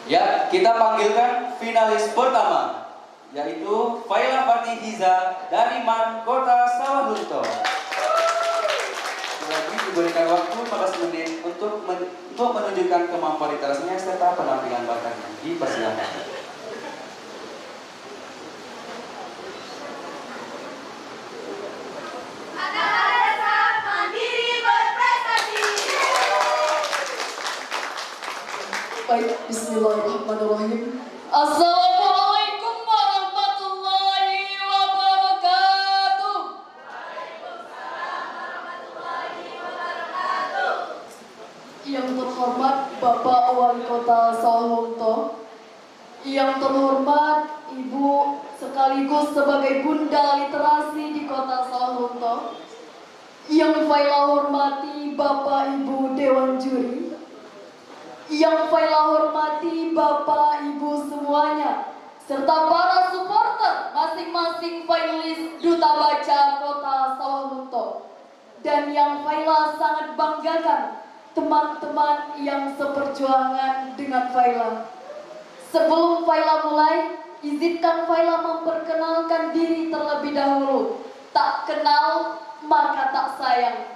Ya, kita panggilkan finalis pertama, yaitu Faila Fatihiza dari MAN Kota Sawalunto. Lagi diberikan waktu 15 menit untuk menunjukkan kemampuan literasinya serta penampilan bakatnya. Dipersilakan. Baik, bismillahirrahmanirrahim. Assalamualaikum warahmatullahi wabarakatuh. Yang terhormat Bapak Wali Kota Sawalunto, yang terhormat Ibu sekaligus sebagai Bunda Literasi di Kota Sawalunto, yang Faila hormati Bapak Ibu Dewan Juri, yang Faila hormati Bapak Ibu semuanya, serta para supporter masing-masing finalis Duta Baca Kota Sawalunto, dan yang Faila sangat banggakan teman-teman yang seperjuangan dengan Faila. Sebelum Faila mulai, izinkan Faila memperkenalkan diri terlebih dahulu. Tak kenal maka tak sayang.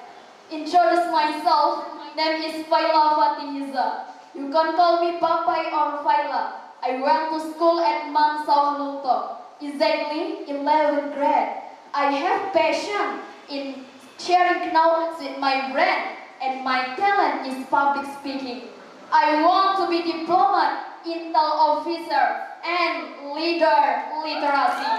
Introduce myself, my name is Faila Fatihiza. You can call me Papai or Faila. I went to school at MAN Sawalunto, exactly 11th grade. I have passion in sharing knowledge with my brain, and my talent is public speaking. I want to be diplomat, intel officer, and leader literasi.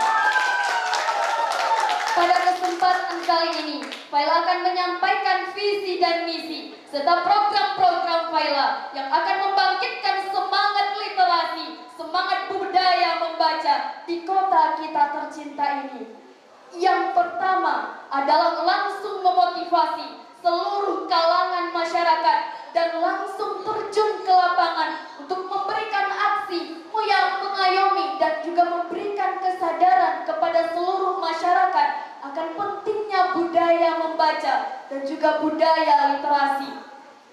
Pada kesempatan kali ini, Faila akan menyampaikan visi dan misi serta program-program Faila yang akan membangkitkan semangat literasi, semangat budaya membaca di kota kita tercinta ini. Yang pertama adalah langsung memotivasi seluruh kalangan masyarakat dan langsung terjun ke lapangan untuk memberikan aksi yang mengayomi dan juga memberikan kesadaran kepada seluruh masyarakat akan pentingnya budaya membaca dan juga budaya literasi.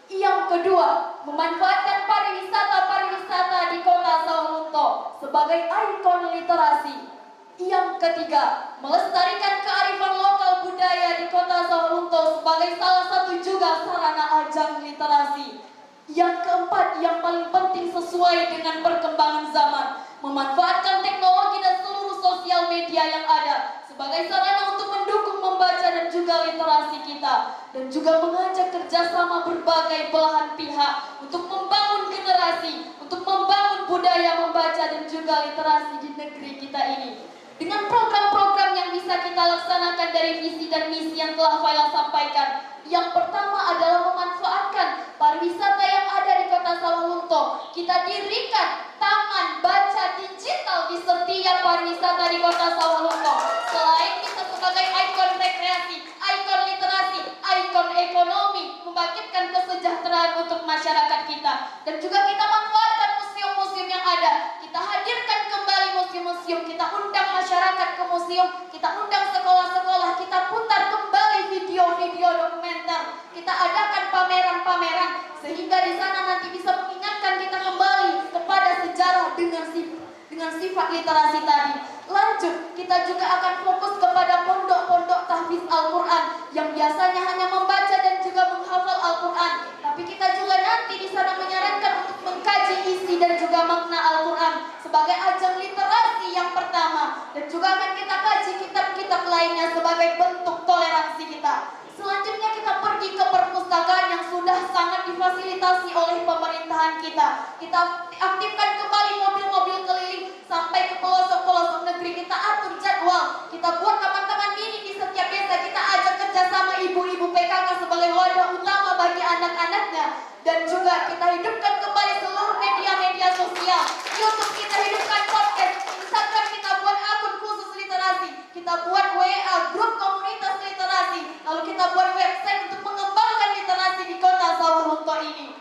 Yang kedua, memanfaatkan pariwisata di Kota Sawalunto sebagai ikon literasi. Yang ketiga, melestarikan kearifan lokal budaya di Kota Sawalunto sebagai salah satu juga sarana ajang literasi. Yang keempat, yang paling penting sesuai dengan perkembangan zaman, memanfaatkan teknologi dan seluruh sosial media yang ada sebagai sarana untuk mendukung membaca dan juga literasi kita, dan juga mengajak kerjasama berbagai belahan pihak untuk membangun generasi, untuk membangun budaya membaca dan juga literasi di negeri kita ini. Dengan program-program yang bisa kita laksanakan dari visi dan misi yang telah Faila sampaikan, yang pertama adalah memanfaatkan pariwisata yang ada di Kota Sawalunto. Kita dirikan taman baca digital di setiap pariwisata di Kota Sawalunto. Selain kita sebagai ikon rekreasi, ikon literasi, ikon ekonomi, membangkitkan kesejahteraan untuk masyarakat kita, dan juga kita manfaatkan museum-museum yang ada. Kita hadirkan kembali museum-museum, kita undang masyarakat ke museum, kita undang sekolah-sekolah, kita putar kembali video-video dokumenter, kita adakan pameran-pameran sehingga di sana nanti bisa mengingatkan kita kembali kepada sejarah dengan sifat literasi tadi. Lanjut, kita juga akan fokus kepada pondok-pondok tahfiz Al-Quran yang biasanya hanya membaca dan juga menghafal Al-Quran, tapi kita juga nanti di sana menyarankan untuk mengkaji isi dan juga makna Al-Quran sebagai ajang literasi yang pertama, dan juga akan kita kaji kitab-kitab lainnya sebagai bentuk toleransi kita. Selanjutnya kita pergi ke perpustakaan yang sudah sangat difasilitasi oleh pemerintahan kita. Kita aktifkan kembali mobil-mobil keliling sampai ke pelosok-pelosok negeri. Kita atur jadwal, kita buat teman-teman ini di setiap desa. Kita ajak kerjasama ibu-ibu PKK sebagai wadah utama bagi anak-anaknya. Dan juga kita hidupkan kembali seluruh media-media sosial. YouTube kita hidupkan, podcast, Instagram kita buat akun khusus literasi, kita buat WA, grup komunitas literasi, lalu kita buat website untuk mengembangkan literasi di Kota Sawalunto ini.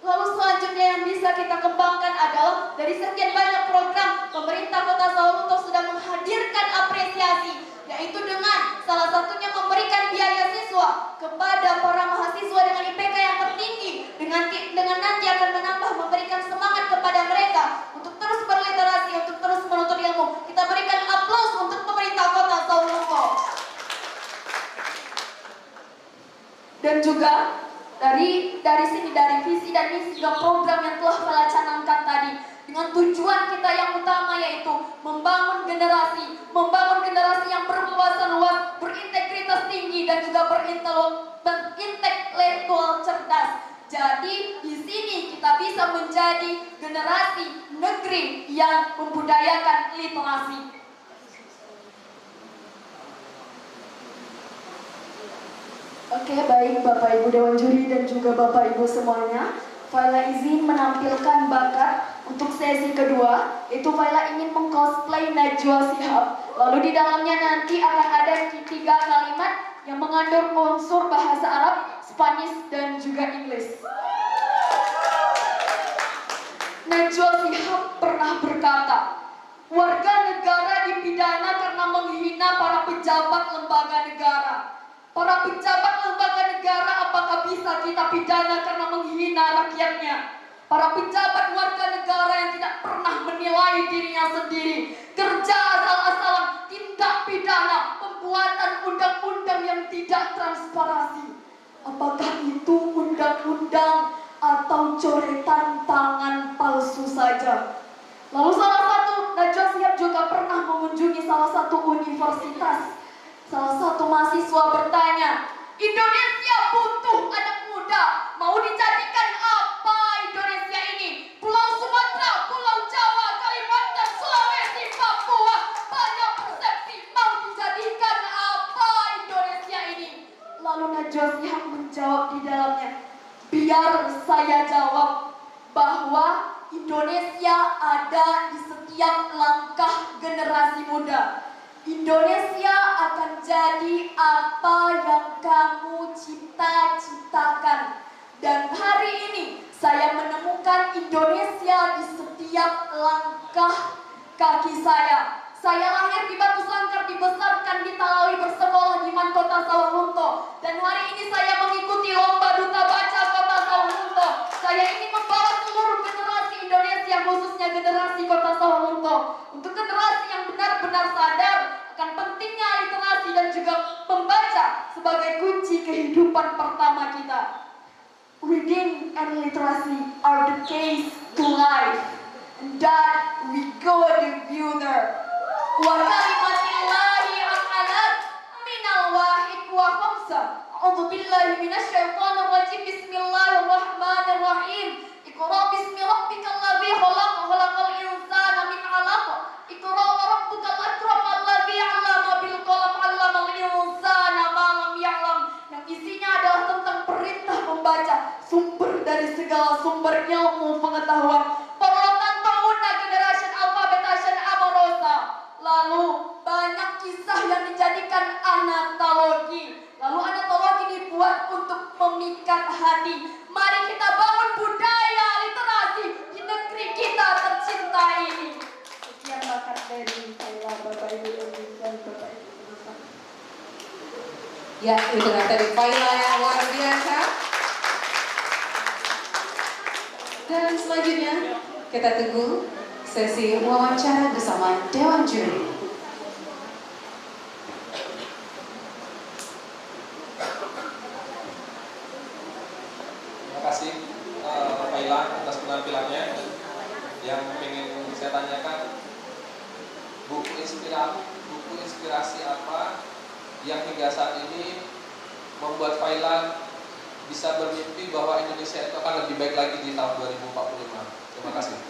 Lalu selanjutnya yang bisa kita kembangkan adalah dari sekian banyak program, pemerintah Kota Sawalunto sudah menghadirkan apresiasi, yaitu dengan salah satunya memberikan biaya siswa kepada para mahasiswa dengan IPK yang tertinggi, dengan nanti akan menambah memberikan semangat kepada Dan juga dari visi dan misi dan program yang telah Faila canangkan tadi, dengan tujuan kita yang utama yaitu membangun generasi yang berwawasan luas, berintegritas tinggi dan juga berintelektual cerdas. Jadi di sini kita bisa menjadi generasi negeri yang membudayakan literasi. Oke, baik Bapak Ibu Dewan Juri dan juga Bapak Ibu semuanya. Faila izin menampilkan bakat untuk sesi kedua, yaitu Faila ingin mengcosplay Najwa Shihab. Lalu di dalamnya nanti akan ada 3 kalimat yang mengandung unsur bahasa Arab, Spanish dan juga Inggris. Najwa Shihab pernah berkata, warga negara dipidana karena menghina para pejabat lembaga negara. Para pejabat lembaga negara, apakah bisa kita pidana karena menghina rakyatnya? Para pejabat warga negara yang tidak pernah menilai dirinya sendiri, kerja asal-asalan, tindak pidana, pembuatan undang-undang yang tidak transparansi. Apakah itu undang-undang atau coretan tangan palsu saja? Lalu salah satu, Najwa Shihab juga pernah mengunjungi salah satu universitas. Salah satu mahasiswa bertanya, Indonesia butuh anak muda, mau dijadikan apa Indonesia ini? Pulau Sumatera, Pulau Jawa, Kalimantan, Sulawesi, Papua, banyak persepsi, mau dijadikan apa Indonesia ini? Lalu Najwa Shihab menjawab di dalamnya, biar saya jawab bahwa Indonesia ada di setiap langkah generasi muda. Indonesia akan jadi apa yang kamu cita-citakan. Dan hari ini saya menemukan Indonesia di setiap langkah kaki saya. Saya lahir di Batu Sangkar, dibesarkan di Talawi, bersekolah di Kota Sawalunto. Dan hari ini saya mengikuti lomba duta baca Kota Sawalunto. Saya ingin membawa seluruh generasi Indonesia, khususnya generasi Kota Sawalunto, untuk generasi yang benar-benar sadar akan pentingnya literasi dan juga membaca sebagai kunci kehidupan pertama kita. Reading and literacy are the keys to life, and that we go to builder. Wa kalimatillahi al-alad minal wahid wa khamsa. A'udzu billahi minasyaitonir rajim. Bismillahirrahmanirrahim. Iqra bismi rabbikal ladzi khalaq, khalaqal insana min 'alaq. Iqra wa rabbukal akram alladzi 'allama bil qalam, 'allamal insana ma lam ya'lam. Yang isinya adalah tentang perintah membaca, sumber dari segala sumber ilmu pengetahuan. Perlotan tahunna generation alfabetation amorosa. Lalu banyak kisah yang dijadikan anatologi. Lalu anatologi dibuat untuk memikat hati. Mari kita bangun budaya literasi di negeri kita tercinta ini. Sekian bakat dari saya, Bapak Ibu dan Bapak Ibu. Ya, itu dari Faila yang luar biasa. Dan selanjutnya kita tunggu sesi wawancara bersama Dewan Juri. Terima kasih Faila atas penampilannya. Yang ingin saya tanyakan, buku inspirasi apa yang hingga saat ini membuat Faila bisa bermimpi bahwa Indonesia itu akan lebih baik lagi di tahun 2045. Terima kasih.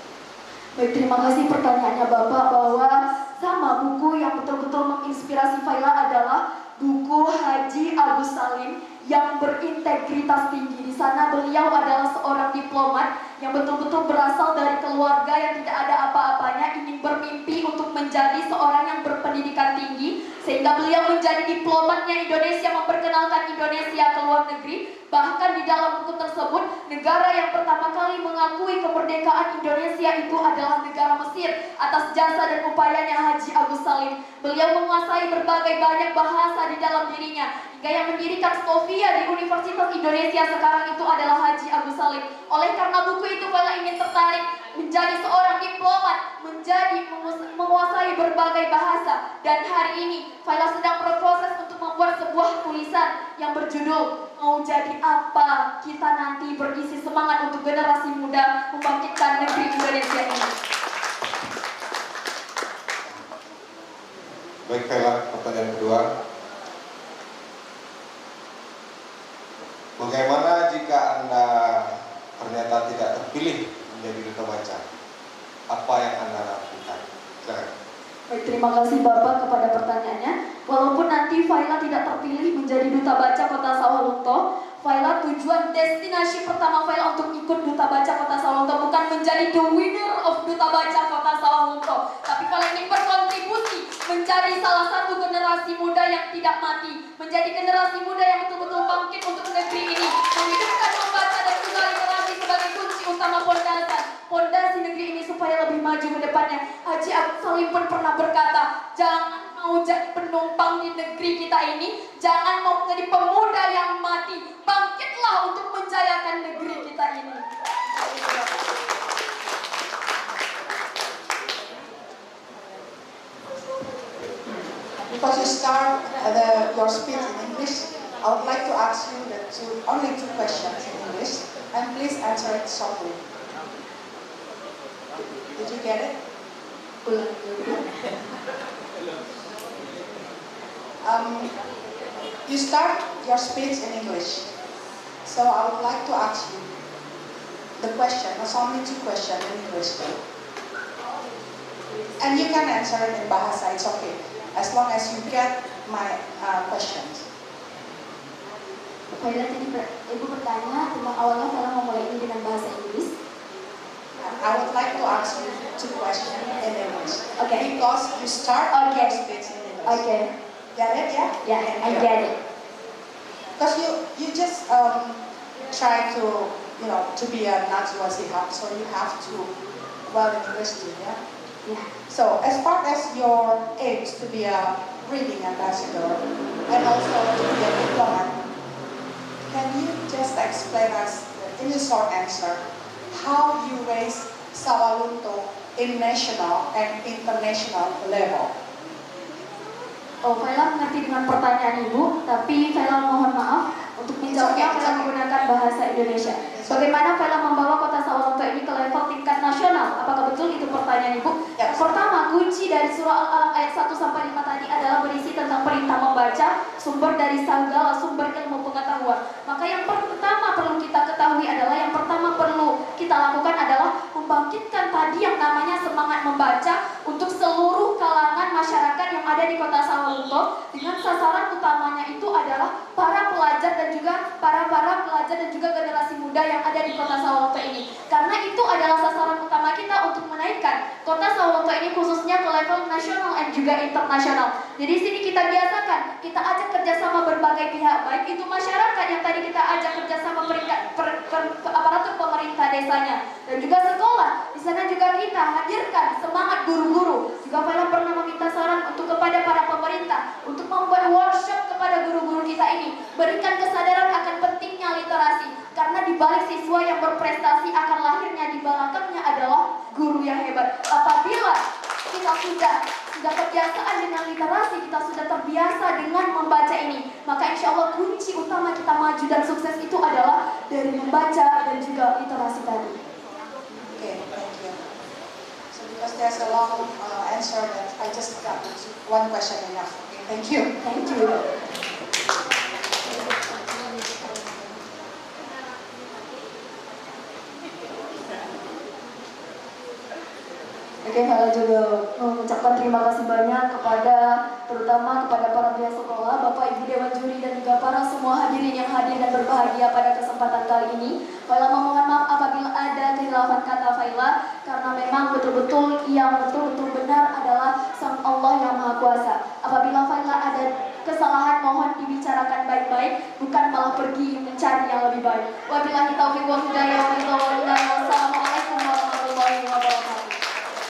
Baik, terima kasih pertanyaannya Bapak, bahwa sama buku yang betul-betul menginspirasi Faila adalah buku Haji Agus Salim yang berintegritas tinggi. Di sana beliau adalah seorang diplomat yang betul-betul berasal dari keluarga yang tidak ada apa-apanya, ingin bermimpi untuk menjadi seorang yang berpendidikan tinggi, sehingga beliau menjadi diplomatnya Indonesia, memperkenalkan Indonesia ke luar negeri. Bahkan di dalam buku tersebut, negara yang pertama kali mengakui kemerdekaan Indonesia itu adalah negara Mesir atas jasa dan upayanya Haji Agus Salim. Beliau menguasai berbagai banyak bahasa di dalam dirinya, hingga yang mendirikan Sofia di Universitas Indonesia sekarang itu adalah Haji Agus Salim. Oleh karena buku itu, Faila ingin tertarik menjadi seorang diplomat, menguasai berbagai bahasa. Dan hari ini Faila sedang berproses untuk membuat sebuah tulisan yang berjudul Mau Jadi Apa Kita Nanti, berisi semangat untuk generasi muda membangkitkan negeri Indonesia ini. Baik, Vela, pertanyaan kedua. Bagaimana jika Anda ternyata tidak terpilih menjadi duta baca? Apa yang Anda lakukan? Silakan. Baik, terima kasih Bapak kepada pertanyaannya. Walaupun nanti Faila tidak terpilih menjadi duta baca Kota Sawalunto, Faila tujuan destinasi pertama Faila untuk ikut duta baca Kota Sawalunto bukan menjadi the winner of duta baca Kota Sawalunto, tapi Faila ingin berkontribusi menjadi salah satu generasi muda yang tidak mati, menjadi generasi muda yang betul-betul bangkit untuk negeri ini, menghidupkan membaca dan juga literasi sebagai kunci utama pondasi negeri ini supaya lebih maju ke depannya. Haji Agus Salim pun pernah berkata, jangan mau jadi penumpang di negeri kita ini, jangan mau menjadi pemuda yang mati, bangkitlah untuk menjayakan negeri kita ini. Because you start your speech in English, I would like to ask you only two questions in English, and please answer it shortly. Did you get it? You start your speech in English, so I would like to ask you the question. There's only two questions in English, and you can answer it in Bahasa. It's okay, as long as you get my questions. Faila tadi Ibu bertanya tentang awalnya Faila memulai ini dengan bahasa Inggris. I would like to ask you two questions in English. Okay. Because you start Okay. your speech in English. Okay. Get it? Yeah. Yeah, I get it. Because you just try to to be a Najwa Shihab, so you have to English too, yeah. Yeah. So as far as your aims to be a reading ambassador and also to be a diplomat, can you just explain us in a short answer how you raise Sawalunto in national and international level? Oh, Faila mengerti dengan pertanyaan Ibu, tapi Faila mohon maaf untuk menjawabnya Faila menggunakan bahasa Indonesia. Bagaimana Faila membawa Kota Sawalunto ini ke level tingkat nasional? Apakah betul itu pertanyaan Ibu? Ya. Pertama, kunci dari surah Al-Alaq ayat 1 sampai 5 tadi adalah berisi tentang perintah membaca, sumber dari segala sumber ilmu pengetahuan. Maka yang pertama perlu kita ketahui adalah, yang pertama perlu kita lakukan adalah membangkitkan tadi yang namanya semangat membaca untuk seluruh kalangan masyarakat yang ada di Kota Sawalunto, dengan sasaran utamanya itu adalah para pelajar dan juga para pelajar dan juga generasi muda yang ada di Kota Sawalunto ini. Karena itu adalah sasaran utama kita untuk menaikkan Kota Sawalunto ini khususnya ke level nasional dan juga internasional. Jadi sini kita biasakan, kita ajak kerjasama berbagai pihak, baik itu masyarakat yang tadi kita ajak kerjasama aparatur pemerintah desanya dan juga sekolah. Di sana juga kita hadirkan semangat guru-guru. Juga Faila pernah meminta saran untuk kepada para pemerintah untuk membuat workshop kepada guru-guru kita ini, berikan kesadaran akan pentingnya literasi, karena di balik siswa yang berprestasi akan lahirnya di belakangnya adalah guru yang hebat. Apabila kita sudah kebiasaan dengan literasi, kita sudah terbiasa dengan membaca ini, maka insya Allah kunci utama kita maju dan sukses itu adalah dari membaca dan juga literasi tadi. Okay, thank you. So because there's a long answer, that I just got one question enough. Okay, thank you. Thank you. Oke, Faila juga mengucapkan terima kasih banyak terutama kepada para pihak sekolah, Bapak Ibu Dewan Juri dan juga para semua hadirin yang hadir dan berbahagia pada kesempatan kali ini. Faila memohon maaf apabila ada kehilafan kata Faila, karena memang betul-betul yang betul-betul benar adalah Sang Allah yang Maha Kuasa. Apabila Faila ada kesalahan, mohon dibicarakan baik-baik, bukan malah pergi mencari yang lebih baik. Wabillahi taufiq wal hidayah. Wassalamualaikum warahmatullahi wabarakatuh.